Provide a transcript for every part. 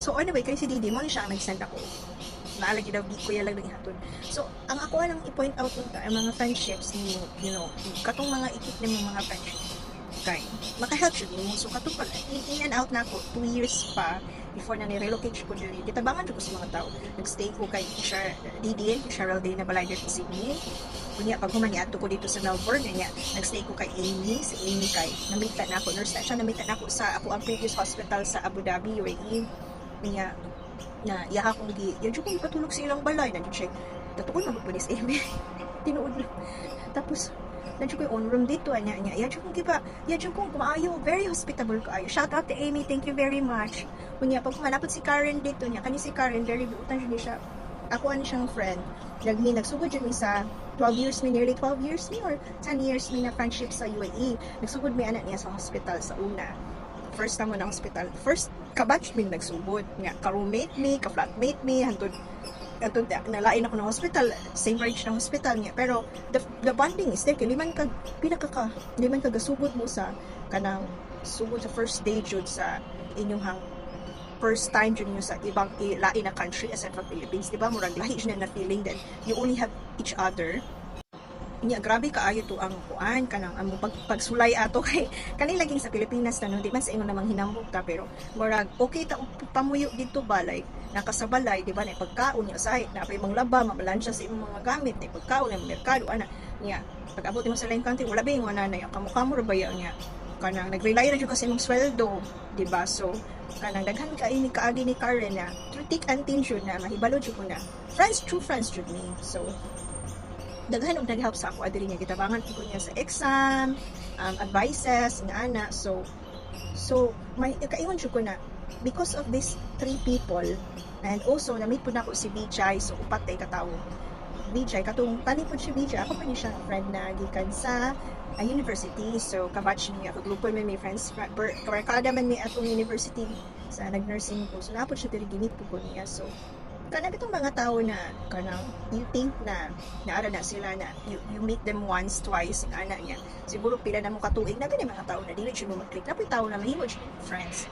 So anyway, kay si Didi mo ni siya ang nag-send ako. Naalagi daw, di ko yan lang ihatod. So, ang ako lang i-point out nung ang mga friendships ni, you know, katong mga ikit ng mga friendships kay maka-help siya mo. So, katong pag in and out na ako, 2 years pa before na ni-relocate ko diri. Gitabangan ko sa mga tao. Nag-stay ko kay Didi, Cheryl Day na balay dito sa Sydney. Kunya, pag humaniato ko dito sa Melbourne, kanya, nag-stay ko kay Amy, si Amy kay, namita na ako, nurse na siya, namita na ako sa ako ang previous hospital sa Abu Dhabi, UAE. Niya, na yaha kong lagi, yan siya kong patulog sa ilang balay, nag-check, tatukon na magpulis, Amy, tinuod lang. Tapos, nandiyo ko yung on room dito, yan siya kong kipa, yan siya kong kumaayo, very hospitable ko ayo. Shout out to Amy, thank you very much. Kunya, pag kumalapot si Karen dito niya, kani si Karen, very buutan siya. Ako ano siyang friend, nagsugod yun sa 12 years mi, nearly 12 years mi, or 10 years mi na friendship sa UAE. Nagsugod mi anak niya sa hospital sa una. First time mo na hospital. First, kabatch mi nagsugod. Nga, ka-roommate mi, ka-flatmate mi, hantod nalain ako ng hospital, same range ng hospital niya. Pero, the bonding is there. Kaya liman ka gasugod mo sa kanang sugod sa first day jud sa inyong first time dyan nyo sa ibang lain na country aside from Philippines, diba? Murag lahi na feeling that you only have each other. Nya grabe kaayo to ang kuan kanang ang pagsulay ato kay kanila laging sa Pilipinas na no, di man sa ingon namang hinambog ta, pero murag okay ta pamuyo dito ba, like nakasabalay, di ba, na pagkaon niya usahay na pa imong laba, mabalansya sa imong mga gamit, na pagkaon ng merkado ana niya. Pag abot mo sa lain country, wala ba yung nanay kamukha mo ra ba niya kanang nag-rely na jud kasi imong sweldo, di ba? So kanang daghan ka ini kaagi ni Karen na through thick and thin jud na mahibalo jud ko na friends, true friends jud me. So daghan og nag-help sa ako adiri niya, gitabangan ko niya sa exam, advices nga ana. So may kaingon jud ko na because of these 3 people, and also na-meet po na ako si Vijay, so upat tay katawo. Vijay katong tani po si Vijay, ako pa ni siya friend na gikan sa university. So kabatch niya ako, grupo may friends, kabarkada man ni atong university sa nag-nursing ko. So napod siya diri ginit po niya. So kanang itong mga tao na kanang you think na naara na sila na you meet them once, twice, ang anak niya. Siguro pila na mo katuig na gani mga tao na dili siya mo mag-click. Napoy tao na mahimo siya friends.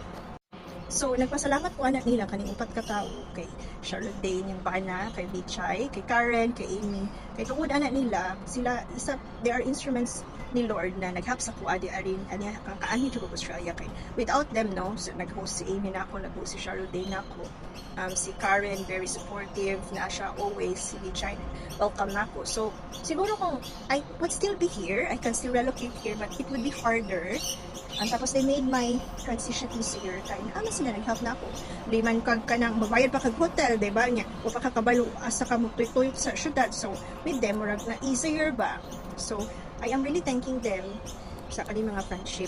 So, nagpasalamat po anak nila kaning upat ka tao, kay Charlotte Day niyang bana, kay Vichay, kay Karen, kay Amy. Kay tungod anak nila, sila they are instruments ni Lord na naghap sa kuadi arin ani kaani jud ko Australia kay without them no, so nag-host si Amy na ako, nag-host si Charlotte Day na ako. Si Karen very supportive na siya always, si Vichay welcome na ako. So, siguro kung I would still be here, I can still relocate here, but it would be harder. Tapos they made my transition easier kay naman sila nag-help na ako. Di man kag kanang mabayad pa kag hotel, di ba niya? O pa kakabalo asa ka mo tuytoy sa syudad. So with them murag na easier ba? So I am really thanking them sa kanilang mga friendship.